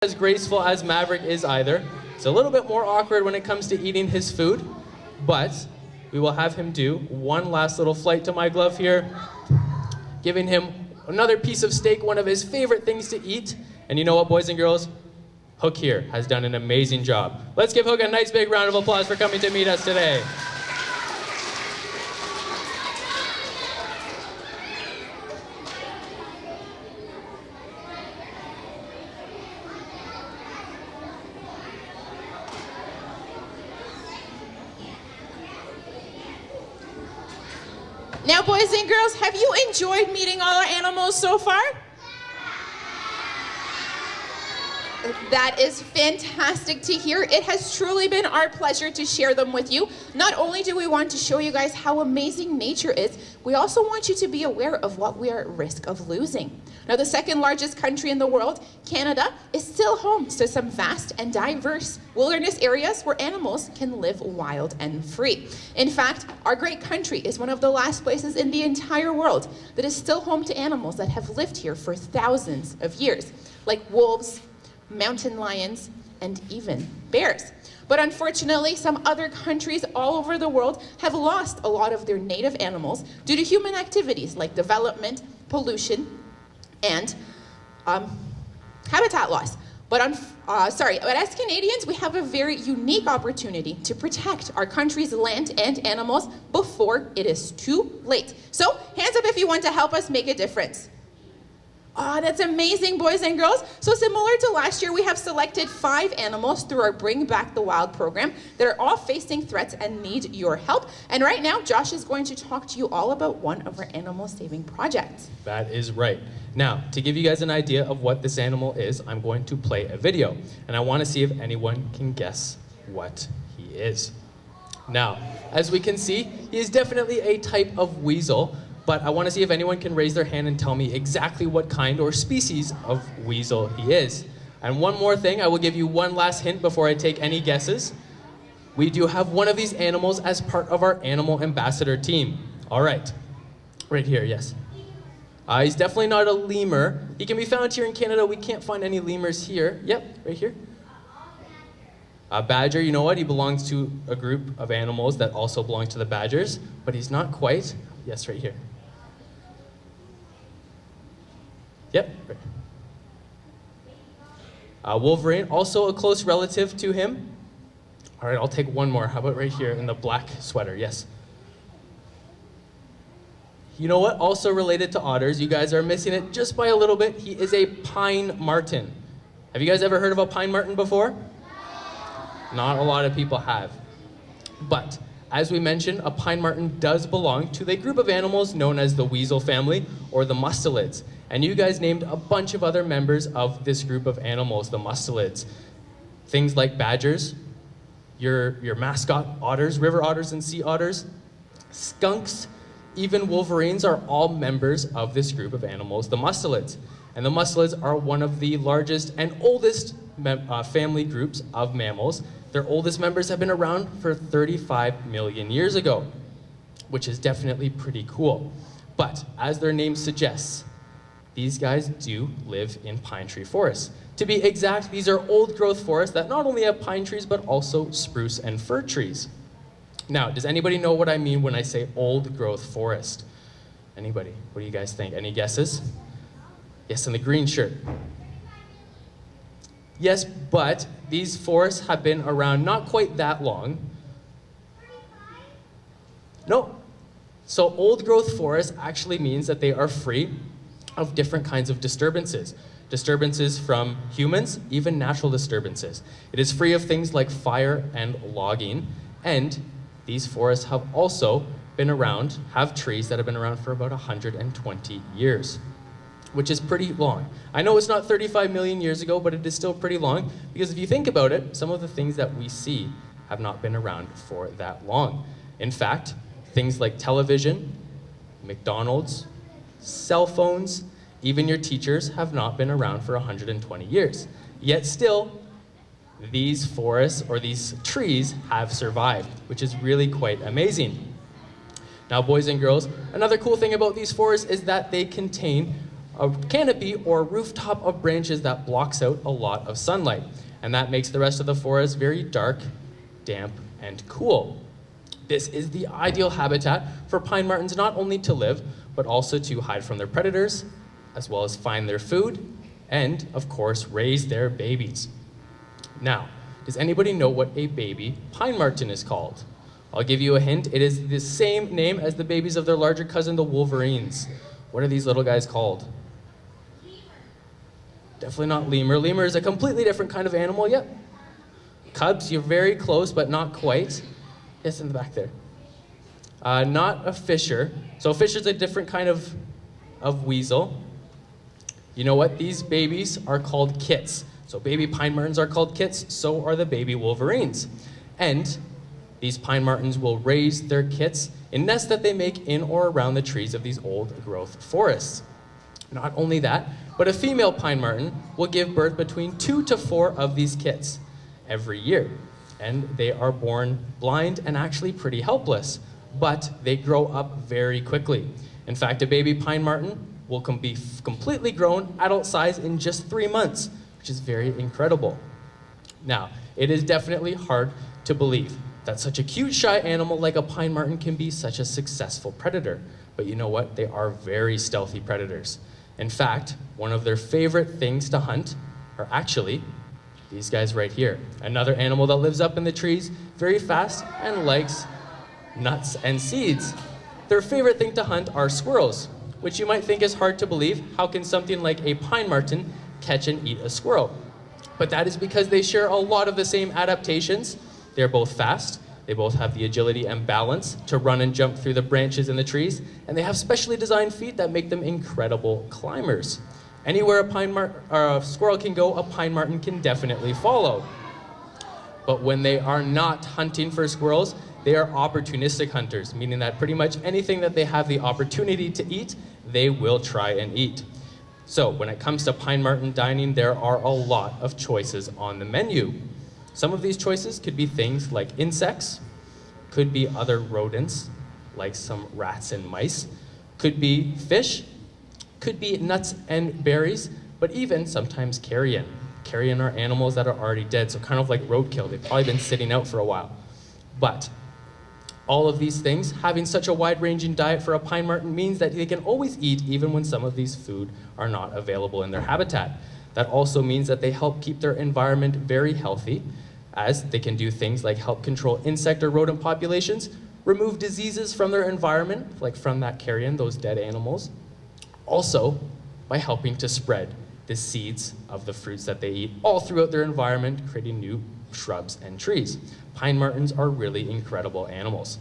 as graceful as Maverick is either. It's a little bit more awkward when it comes to eating his food, but we will have him do one last little flight to my glove here, giving him another piece of steak, one of his favorite things to eat. And you know what, boys and girls? Hook here has done an amazing job. Let's give Hook a nice big round of applause for coming to meet us today. Now, boys and girls, have you enjoyed meeting all our animals so far? That is fantastic to hear. It has truly been our pleasure to share them with you. Not only do we want to show you guys how amazing nature is, we also want you to be aware of what we are at risk of losing. Now, the second largest country in the world, Canada, is still home to some vast and diverse wilderness areas where animals can live wild and free. In fact, our great country is one of the last places in the entire world that is still home to animals that have lived here for thousands of years, like wolves, mountain lions, and even bears. But unfortunately, some other countries all over the world have lost a lot of their native animals due to human activities like development, pollution, and habitat loss. But as Canadians, we have a very unique opportunity to protect our country's land and animals before it is too late. So, hands up if you want to help us make a difference. Oh, that's amazing, boys and girls. So similar to last year, we have selected 5 animals through our Bring Back the Wild program that are all facing threats and need your help. And right now, Josh is going to talk to you all about one of our animal saving projects. That is right. Now, to give you guys an idea of what this animal is, I'm going to play a video. And I want to see if anyone can guess what he is. Now, as we can see, he is definitely a type of weasel. But I want to see if anyone can raise their hand and tell me exactly what kind or species of weasel he is. And one more thing, I will give you one last hint before I take any guesses. We do have one of these animals as part of our animal ambassador team. All right, right here, yes. He's definitely not a lemur. He can be found here in Canada. We can't find any lemurs here. Yep, right here. A badger, you know what? He belongs to a group of animals that also belongs to the badgers, but he's not quite. Yes, right here. Yep. Wolverine, also a close relative to him. All right, I'll take one more. How about right here in the black sweater? Yes. You know what? Also related to otters. You guys are missing it just by a little bit. He is a pine marten. Have you guys ever heard of a pine marten before? Not a lot of people have. But as we mentioned, a pine marten does belong to the group of animals known as the weasel family or the mustelids. And you guys named a bunch of other members of this group of animals, the mustelids. Things like badgers, your mascot otters, river otters and sea otters, skunks, even wolverines are all members of this group of animals, the mustelids. And the mustelids are one of the largest and oldest family groups of mammals. Their oldest members have been around for 35 million years ago, which is definitely pretty cool. But as their name suggests, these guys do live in pine tree forests. To be exact, these are old growth forests that not only have pine trees, but also spruce and fir trees. Now, does anybody know what I mean when I say old growth forest? Anybody? What do you guys think? Any guesses? Yes, in the green shirt. Yes, but these forests have been around not quite that long. No. So old growth forest actually means that they are free of different kinds of disturbances. Disturbances from humans, even natural disturbances. It is free of things like fire and logging, and these forests have also been around, have trees that have been around for about 120 years, which is pretty long. I know it's not 35 million years ago, but it is still pretty long, because if you think about it, some of the things that we see have not been around for that long. In fact, things like television, McDonald's, cell phones, even your teachers have not been around for 120 years. Yet still, these forests or these trees have survived, which is really quite amazing. Now, boys and girls, another cool thing about these forests is that they contain a canopy or rooftop of branches that blocks out a lot of sunlight. And that makes the rest of the forest very dark, damp, and cool. This is the ideal habitat for pine martens not only to live, but also to hide from their predators, as well as find their food, and of course, raise their babies. Now, does anybody know what a baby pine marten is called? I'll give you a hint. It is the same name as the babies of their larger cousin, the wolverines. What are these little guys called? Definitely not lemur. Lemur is a completely different kind of animal. Yep. Cubs, you're very close, but not quite. Yes, in the back there. Not a fisher. So a fisher's a different kind of weasel. You know what? These babies are called kits. So baby pine martens are called kits, so are the baby wolverines. And these pine martens will raise their kits in nests that they make in or around the trees of these old growth forests. Not only that, but a female pine marten will give birth between 2 to 4 of these kits every year. And they are born blind and actually pretty helpless, but they grow up very quickly. In fact, a baby pine marten will be completely grown, adult size, in just 3 months, which is very incredible. Now, it is definitely hard to believe that such a cute, shy animal like a pine marten can be such a successful predator. But you know what? They are very stealthy predators. In fact, one of their favorite things to hunt are actually these guys right here. Another animal that lives up in the trees very fast and likes nuts and seeds. Their favorite thing to hunt are squirrels, which you might think is hard to believe. How can something like a pine marten catch and eat a squirrel? But that is because they share a lot of the same adaptations. They're both fast, they both have the agility and balance to run and jump through the branches in the trees, and they have specially designed feet that make them incredible climbers. Anywhere a squirrel can go, a pine marten can definitely follow. But when they are not hunting for squirrels, they are opportunistic hunters, meaning that pretty much anything that they have the opportunity to eat, they will try and eat. So when it comes to pine marten dining, there are a lot of choices on the menu. Some of these choices could be things like insects, could be other rodents, like some rats and mice, could be fish, could be nuts and berries, but even sometimes carrion. Carrion are animals that are already dead, so kind of like roadkill. They've probably been sitting out for a while. But all of these things, having such a wide-ranging diet for a pine marten means that they can always eat even when some of these food are not available in their habitat. That also means that they help keep their environment very healthy, as they can do things like help control insect or rodent populations, remove diseases from their environment, like from that carrion, those dead animals. Also, by helping to spread the seeds of the fruits that they eat all throughout their environment, creating new shrubs and trees. Pine martens are really incredible animals.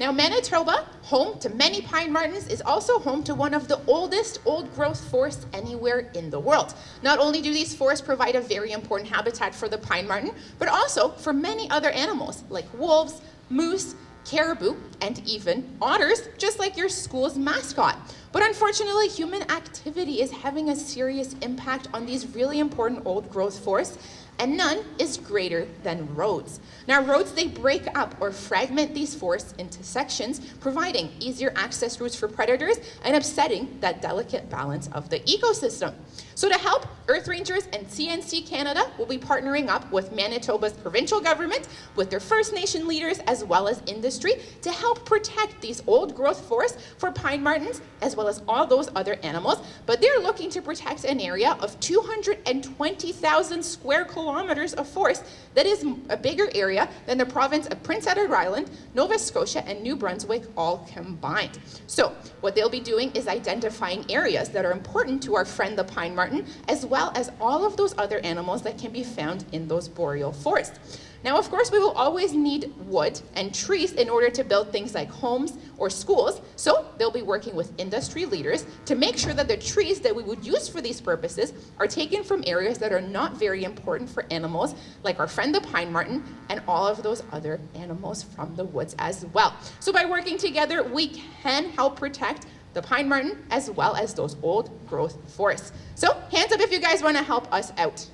Now, Manitoba, home to many pine martens, is also home to one of the oldest old-growth forests anywhere in the world. Not only do these forests provide a very important habitat for the pine marten, but also for many other animals like wolves, moose, caribou, and even otters, just like your school's mascot. But unfortunately, human activity is having a serious impact on these really important old-growth forests, and none is greater than roads. Now, roads, they break up or fragment these forests into sections, providing easier access routes for predators and upsetting that delicate balance of the ecosystem. So to help, Earth Rangers and CNC Canada will be partnering up with Manitoba's provincial government, with their First Nation leaders, as well as industry, to help protect these old-growth forests for pine martens, as well as all those other animals. But they're looking to protect an area of 220,000 square kilometers of forest that is a bigger area than the province of Prince Edward Island, Nova Scotia, and New Brunswick all combined. So what they'll be doing is identifying areas that are important to our friend the pine marten, as well as all of those other animals that can be found in those boreal forests. Now, of course, we will always need wood and trees in order to build things like homes or schools, so they'll be working with industry leaders to make sure that the trees that we would use for these purposes are taken from areas that are not very important for animals, like our friend the pine marten and all of those other animals from the woods as well. So by working together, we can help protect the pine marten as well as those old growth forests. So hands up if you guys want to help us out.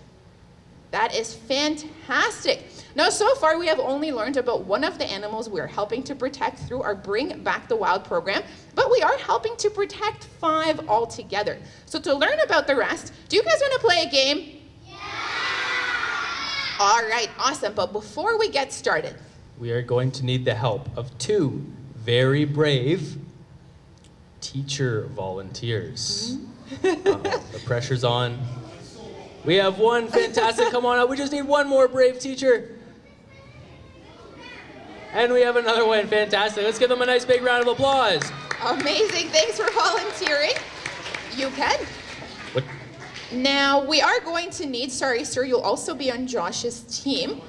That is fantastic. Now, so far, we have only learned about one of the animals we're helping to protect through our Bring Back the Wild program, but we are helping to protect 5 altogether. So to learn about the rest, do you guys want to play a game? Yeah! All right, awesome. But before we get started, we are going to need the help of 2 very brave teacher volunteers. The pressure's on. We have one fantastic, come on up. We just need one more brave teacher. And we have another one, fantastic. Let's give them a nice big round of applause. Amazing, thanks for volunteering. You can. What? Now, we are going to need, sorry sir, you'll also be on Josh's team.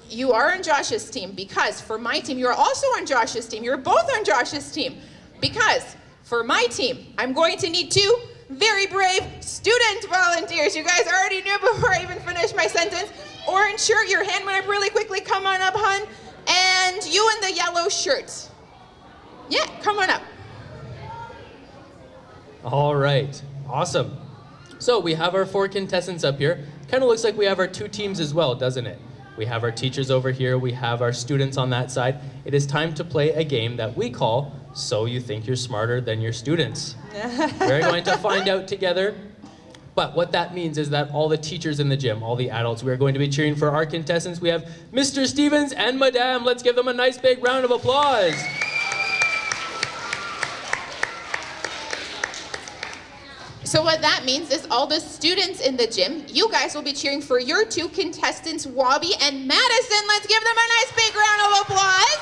You are on Josh's team because for my team, you are also on Josh's team. You're both on Josh's team because for my team, I'm going to need 2 very brave student volunteers. You guys already knew before I even finished my sentence. Orange shirt, your hand went up really quickly. Come on up, hun. And you in the yellow shirt. Yeah, come on up. All right, awesome. So we have our 4 contestants up here. Kind of looks like we have our 2 teams as well, doesn't it? We have our teachers over here. We have our students on that side. It is time to play a game that we call So You Think You're Smarter Than Your Students. We're going to find out together. But what that means is that all the teachers in the gym, all the adults, we're going to be cheering for our contestants. We have Mr. Stevens and Madame. Let's give them a nice big round of applause. So what that means is all the students in the gym, you guys will be cheering for your 2 contestants, Wabi and Madison. Let's give them a nice big round of applause.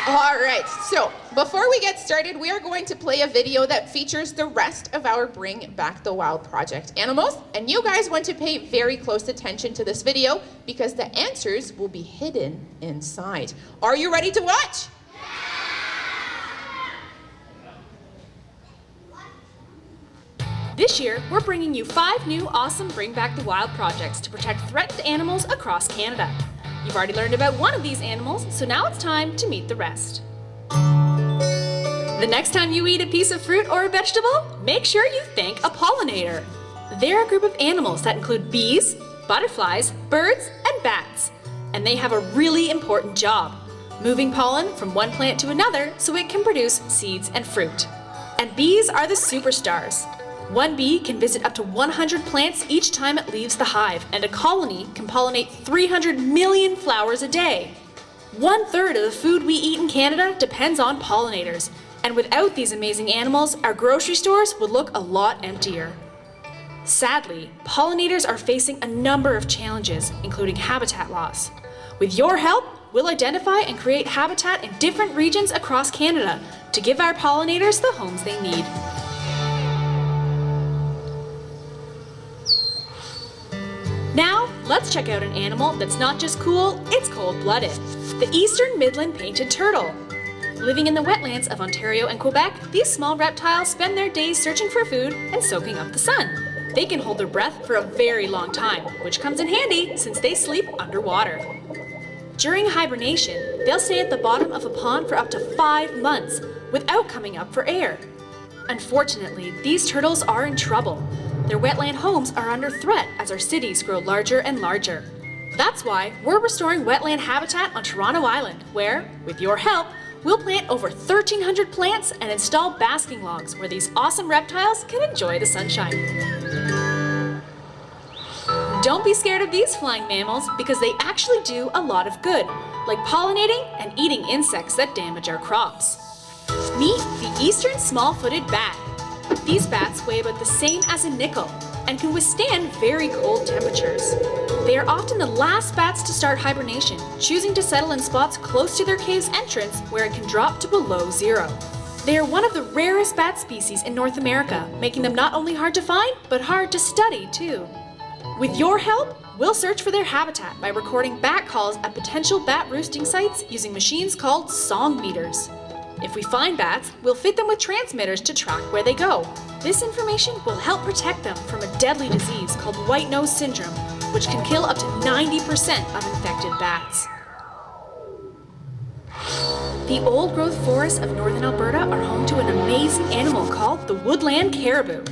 All right, so before we get started, we are going to play a video that features the rest of our Bring Back the Wild project animals. And you guys want to pay very close attention to this video because the answers will be hidden inside. Are you ready to watch? This year, we're bringing you 5 new awesome Bring Back the Wild projects to protect threatened animals across Canada. You've already learned about one of these animals, so now it's time to meet the rest. The next time you eat a piece of fruit or a vegetable, make sure you thank a pollinator. They're a group of animals that include bees, butterflies, birds, and bats. And they have a really important job, moving pollen from one plant to another so it can produce seeds and fruit. And bees are the superstars. One bee can visit up to 100 plants each time it leaves the hive, and a colony can pollinate 300 million flowers a day. 1/3 of the food we eat in Canada depends on pollinators, and without these amazing animals, our grocery stores would look a lot emptier. Sadly, pollinators are facing a number of challenges, including habitat loss. With your help, we'll identify and create habitat in different regions across Canada to give our pollinators the homes they need. Now, let's check out an animal that's not just cool, it's cold-blooded. The Eastern Midland Painted Turtle. Living in the wetlands of Ontario and Quebec, these small reptiles spend their days searching for food and soaking up the sun. They can hold their breath for a very long time, which comes in handy since they sleep underwater. During hibernation, they'll stay at the bottom of a pond for up to 5 months without coming up for air. Unfortunately, these turtles are in trouble. Their wetland homes are under threat as our cities grow larger and larger. That's why we're restoring wetland habitat on Toronto Island, where, with your help, we'll plant over 1,300 plants and install basking logs where these awesome reptiles can enjoy the sunshine. Don't be scared of these flying mammals because they actually do a lot of good, like pollinating and eating insects that damage our crops. Meet the eastern small-footed bat. These bats weigh about the same as a nickel and can withstand very cold temperatures. They are often the last bats to start hibernation, choosing to settle in spots close to their cave's entrance where it can drop to below 0. They are one of the rarest bat species in North America, making them not only hard to find, but hard to study too. With your help, we'll search for their habitat by recording bat calls at potential bat roosting sites using machines called song meters. If we find bats, we'll fit them with transmitters to track where they go. This information will help protect them from a deadly disease called white nose syndrome, which can kill up to 90% of infected bats. The old-growth forests of northern Alberta are home to an amazing animal called the woodland caribou.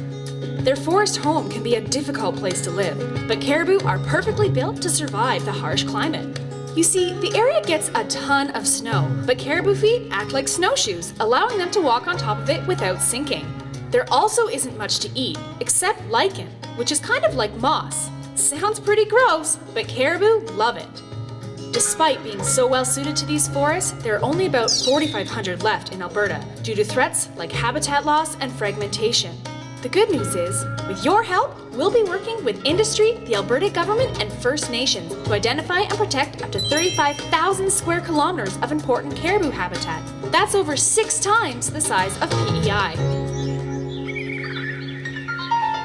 Their forest home can be a difficult place to live, but caribou are perfectly built to survive the harsh climate. You see, the area gets a ton of snow, but caribou feet act like snowshoes, allowing them to walk on top of it without sinking. There also isn't much to eat, except lichen, which is kind of like moss. Sounds pretty gross, but caribou love it. Despite being so well suited to these forests, there are only about 4,500 left in Alberta due to threats like habitat loss and fragmentation. The good news is, with your help, we'll be working with industry, the Alberta government, and First Nations to identify and protect up to 35,000 square kilometers of important caribou habitat. That's over 6 times the size of PEI.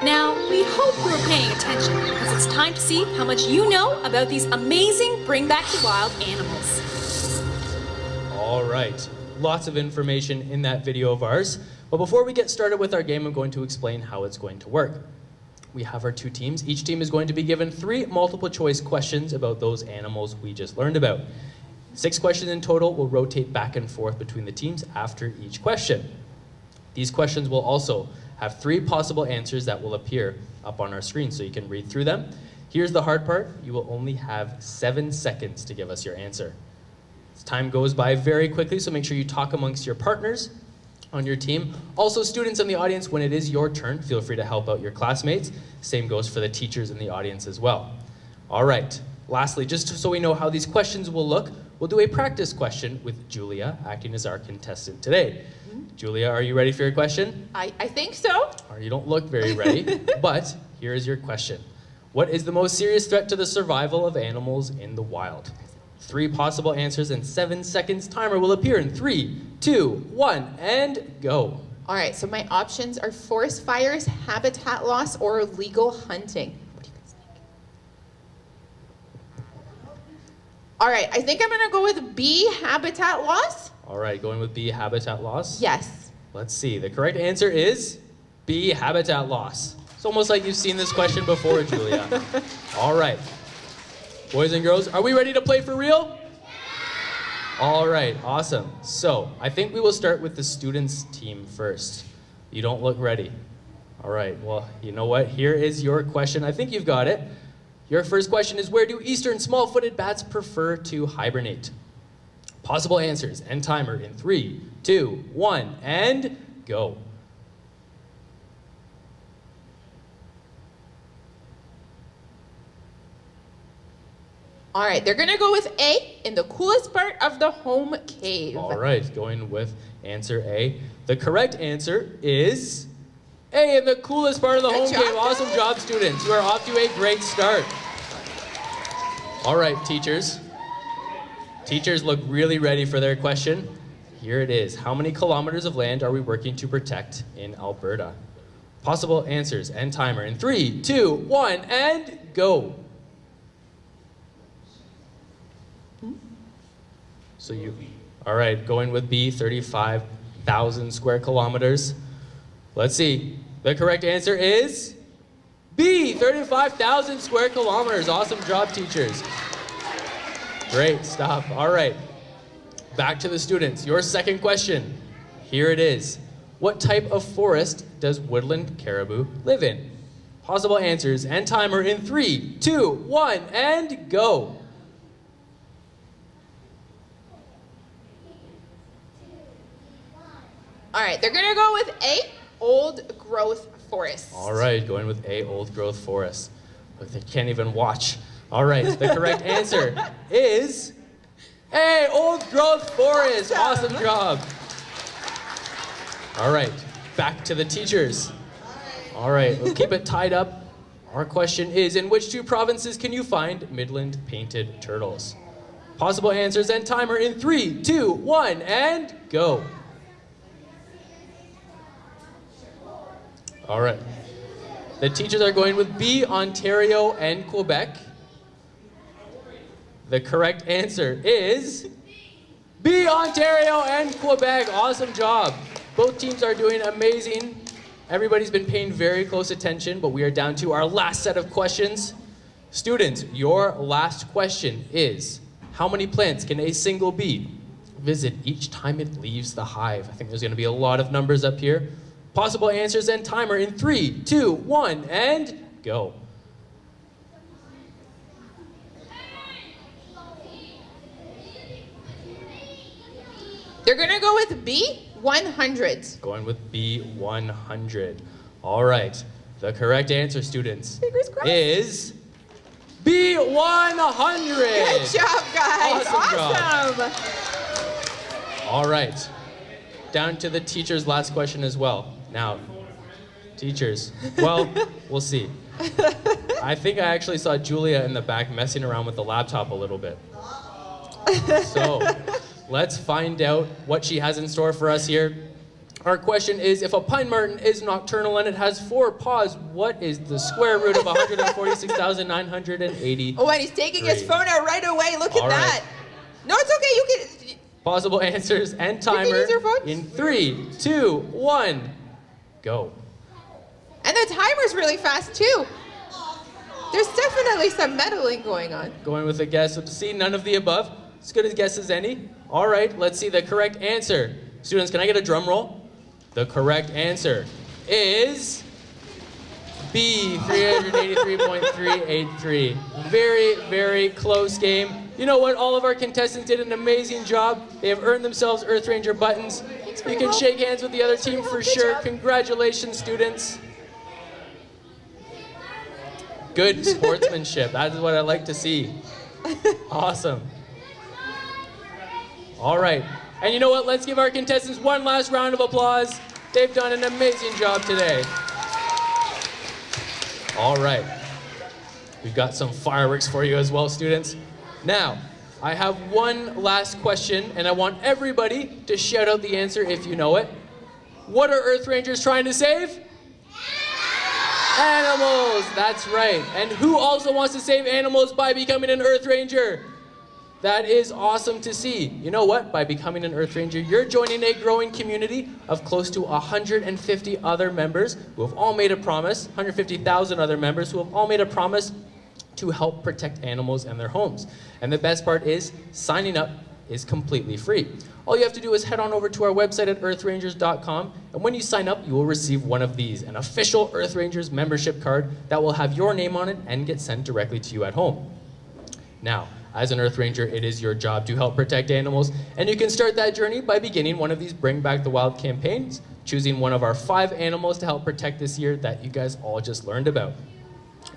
Now, we hope you are paying attention because it's time to see how much you know about these amazing Bring Back the Wild animals. All right, lots of information in that video of ours. But before we get started with our game, I'm going to explain how it's going to work. We have our 2 teams. Each team is going to be given 3 multiple choice questions about those animals we just learned about. 6 questions in total will rotate back and forth between the teams after each question. These questions will also have 3 possible answers that will appear up on our screen so you can read through them. Here's the hard part. You will only have 7 seconds to give us your answer. Time goes by very quickly, so make sure you talk amongst your partners on your team. Also, students in the audience, when it is your turn, feel free to help out your classmates. Same goes for the teachers in the audience as well. All right, lastly, just so we know how these questions will look, we'll do a practice question with Julia acting as our contestant today. Julia, are you ready for your question? I think so. You don't look very ready, but here is your question. What is the most serious threat to the survival of animals in the wild? 3 possible answers and 7 seconds timer will appear in 3, 2, 1, and go. All right, so my options are forest fires, habitat loss, or illegal hunting. What do you guys think? All right, I think I'm gonna go with B, habitat loss. All right, going with B, habitat loss? Yes. Let's see, the correct answer is B, habitat loss. It's almost like you've seen this question before, Julia. All right. Boys and girls, are we ready to play for real? All right, awesome. So I think we will start with the students team first. You don't look ready. All right, well, you know what? Here is your question. I think you've got it. Your first question is, where do eastern small-footed bats prefer to hibernate? Possible answers and timer in 3, 2, 1, and go. All right, they're gonna go with A, in the coolest part of the home cave. All right, going with answer A. The correct answer is A, in the coolest part of the home cave. Awesome job, students. You are off to a great start. All right, teachers. Teachers look really ready for their question. Here it is. How many kilometers of land are we working to protect in Alberta? Possible answers and timer in 3, 2, 1, and go. All right, going with B, 35,000 square kilometers. Let's see. The correct answer is B, 35,000 square kilometers. Awesome job, teachers. Great stuff. All right, back to the students. Your second question. Here it is. What type of forest does woodland caribou live in? Possible answers and timer in 3, 2, 1, and go. All right, they're gonna go with A, old growth forest. All right, going with A, old growth forest. But they can't even watch. All right, the correct answer is A, old growth forest. Awesome job. All right, back to the teachers. All right, we'll keep it tied up. Our question is, in which 2 provinces can you find Midland painted turtles? Possible answers and timer in 3, 2, 1, and go. All right. The teachers are going with B, Ontario and Quebec. The correct answer is B, Ontario and Quebec. Awesome job. Both teams are doing amazing. Everybody's been paying very close attention, but we are down to our last set of questions. Students, your last question is, how many plants can a single bee visit each time it leaves the hive? I think there's going to be a lot of numbers up here. Possible answers and timer in 3, 2, 1, and go. They're gonna go with B, 100. Going with B100. All right. The correct answer, students, Fingers crossed. is B100. Good job, guys. Awesome Awesome. All right. Down to the teacher's last question as well. Now, teachers, well, we'll see. I think I actually saw Julia in the back messing around with the laptop a little bit. So, let's find out what she has in store for us here. Our question is, if a pine marten is nocturnal and it has 4 paws, what is the square root of 146,980? Oh, and he's taking his phone out right away. Look All at that. right. No, it's okay. You can. Possible answers and can timer use your phones. in 3, 2, 1, go. And the timer's really fast too. There's definitely some meddling going on. Going with a guess. So, see, none of the above. As good a guess as any. All right, let's see the correct answer. Students, can I get a drum roll? The correct answer is B, 383.383. Very, very close game. You know what? All of our contestants did an amazing job. They have earned themselves Earth Ranger buttons. You can shake hands with the other team for sure. Congratulations, students. Good sportsmanship. That is what I like to see. Awesome. All right. And you know what? Let's give our contestants one last round of applause. They've done an amazing job today. All right. We've got some fireworks for you as well, students. Now, I have one last question, and I want everybody to shout out the answer if you know it. What are Earth Rangers trying to save? Animals! That's right. And who also wants to save animals by becoming an Earth Ranger? That is awesome to see. You know what? By becoming an Earth Ranger, you're joining a growing community of close to 150 other members who have all made a promise, 150,000 other members who have all made a promise to help protect animals and their homes. And the best part is, signing up is completely free. All you have to do is head on over to our website at earthrangers.com, and when you sign up, you will receive one of these, an official Earth Rangers membership card that will have your name on it and get sent directly to you at home. Now, as an Earth Ranger, it is your job to help protect animals, and you can start that journey by beginning one of these Bring Back the Wild campaigns, choosing one of our 5 animals to help protect this year that you guys all just learned about.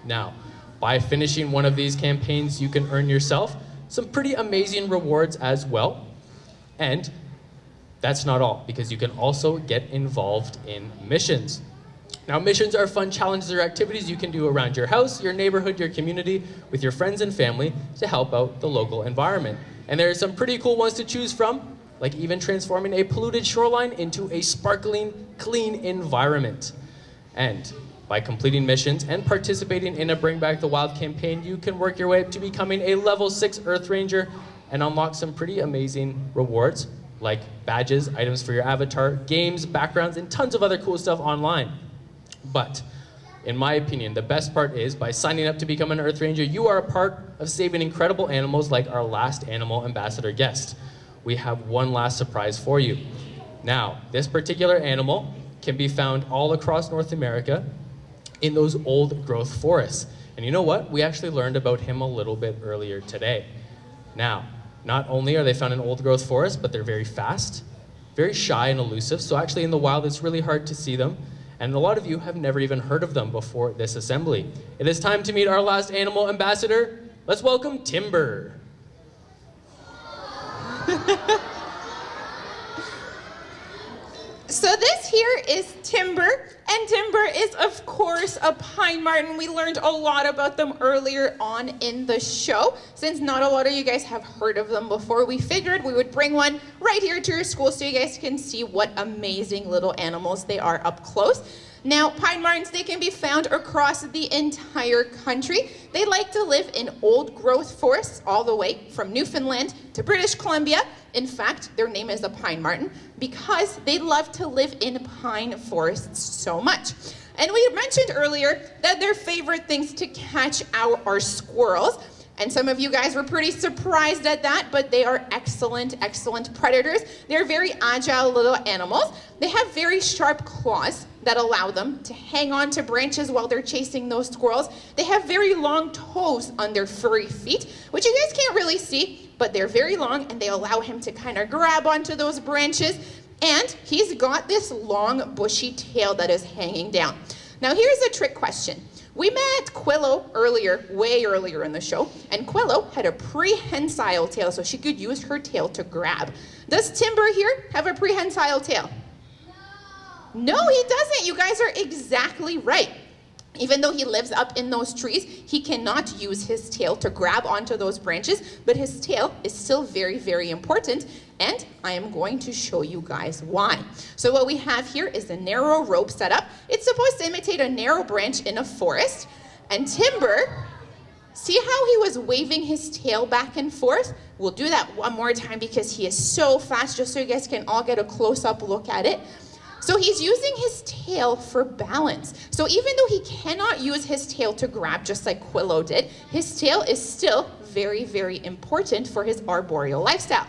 Now, by finishing one of these campaigns, you can earn yourself some pretty amazing rewards as well. And that's not all, because you can also get involved in missions. Now, missions are fun challenges or activities you can do around your house, your neighborhood, your community, with your friends and family to help out the local environment. And there are some pretty cool ones to choose from, like even transforming a polluted shoreline into a sparkling, clean environment. And by completing missions and participating in a Bring Back the Wild campaign, you can work your way up to becoming a level 6 Earth Ranger and unlock some pretty amazing rewards, like badges, items for your avatar, games, backgrounds, and tons of other cool stuff online. But, in my opinion, the best part is, by signing up to become an Earth Ranger, you are a part of saving incredible animals like our last animal ambassador guest. We have one last surprise for you. Now, this particular animal can be found all across North America in those old growth forests. And you know what? We actually learned about him a little bit earlier today. Now, not only are they found in old growth forests, but they're very fast, very shy and elusive. So actually in the wild, it's really hard to see them. And a lot of you have never even heard of them before this assembly. It is time to meet our last animal ambassador. Let's welcome Timber. So this here is Timber, and Timber is of course a pine marten. We learned a lot about them earlier on in the show. Since not a lot of you guys have heard of them before, we figured we would bring one right here to your school so you guys can see what amazing little animals they are up close. Now, pine martens, they can be found across the entire country. They like to live in old growth forests all the way from Newfoundland to British Columbia. In fact, their name is a pine marten because they love to live in pine forests so much. And we mentioned earlier that their favorite things to catch are squirrels. And some of you guys were pretty surprised at that, but they are excellent, excellent predators. They're very agile little animals. They have very sharp claws that allow them to hang on to branches while they're chasing those squirrels. They have very long toes on their furry feet, which you guys can't really see, but they're very long and they allow him to kind of grab onto those branches. And he's got this long bushy tail that is hanging down. Now here's a trick question. We met Quillo way earlier in the show, and Quillo had a prehensile tail, so she could use her tail to grab. Does Timber here have a prehensile tail? No, he doesn't. You guys are exactly right. Even though he lives up in those trees, he cannot use his tail to grab onto those branches, but his tail is still very, very important, and I am going to show you guys why. So what we have here is a narrow rope set up. It's supposed to imitate a narrow branch in a forest, and Timber, see how he was waving his tail back and forth? We'll do that one more time because he is so fast, just so you guys can all get a close-up look at it. So he's using his tail for balance. So even though he cannot use his tail to grab just like Quillo did, his tail is still very, very important for his arboreal lifestyle.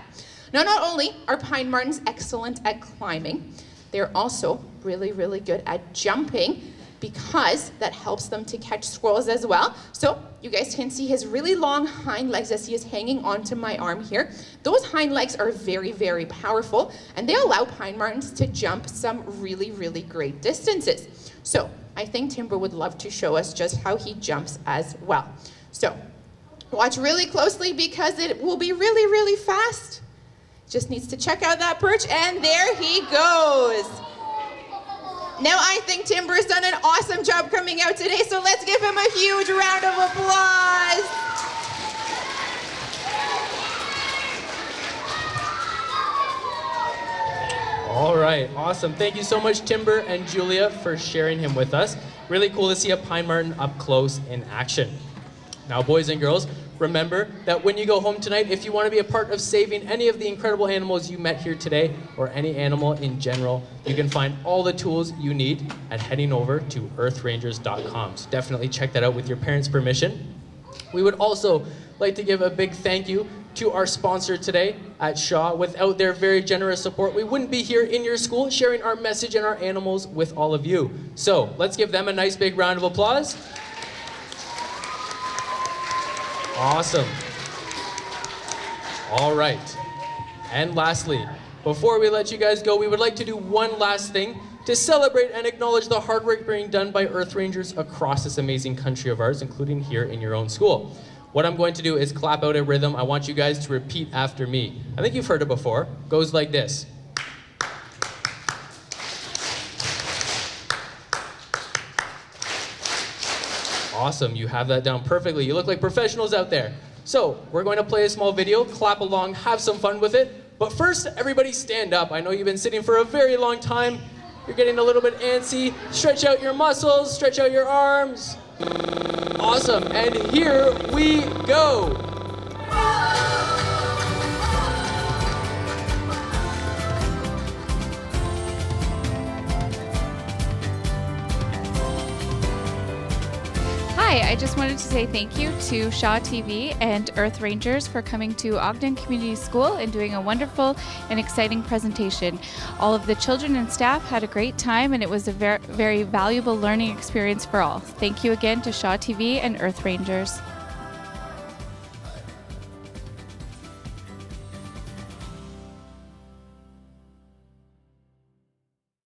Now, not only are pine martens excellent at climbing, they're also really, really good at jumping because that helps them to catch squirrels as well. So you guys can see his really long hind legs as he is hanging onto my arm here. Those hind legs are very, very powerful, and they allow pine martens to jump some really, really great distances. So I think Timber would love to show us just how he jumps as well. So watch really closely because it will be really, really fast. Just needs to check out that perch, and there he goes. Now I think Timber's done an awesome job coming out today, so let's give him a huge round of applause. All right, awesome. Thank you so much, Timber and Julia, for sharing him with us. Really cool to see a pine marten up close in action. Now, boys and girls, remember that when you go home tonight, if you want to be a part of saving any of the incredible animals you met here today, or any animal in general, you can find all the tools you need at heading over to earthrangers.com. So definitely check that out with your parents' permission. We would also like to give a big thank you to our sponsor today at Shaw. Without their very generous support, we wouldn't be here in your school sharing our message and our animals with all of you. So let's give them a nice big round of applause. Awesome. All right. And lastly, before we let you guys go, we would like to do one last thing to celebrate and acknowledge the hard work being done by Earth Rangers across this amazing country of ours, including here in your own school. What I'm going to do is clap out a rhythm. I want you guys to repeat after me. I think you've heard it before. It goes like this. Awesome, you have that down perfectly. You look like professionals out there. So, we're going to play a small video, clap along, have some fun with it. But first, everybody stand up. I know you've been sitting for a very long time. You're getting a little bit antsy. Stretch out your muscles, stretch out your arms. Awesome, and here we go. Hi, I just wanted to say thank you to Shaw TV and Earth Rangers for coming to Ogden Community School and doing a wonderful and exciting presentation. All of the children and staff had a great time, and it was a very valuable learning experience for all. Thank you again to Shaw TV and Earth Rangers.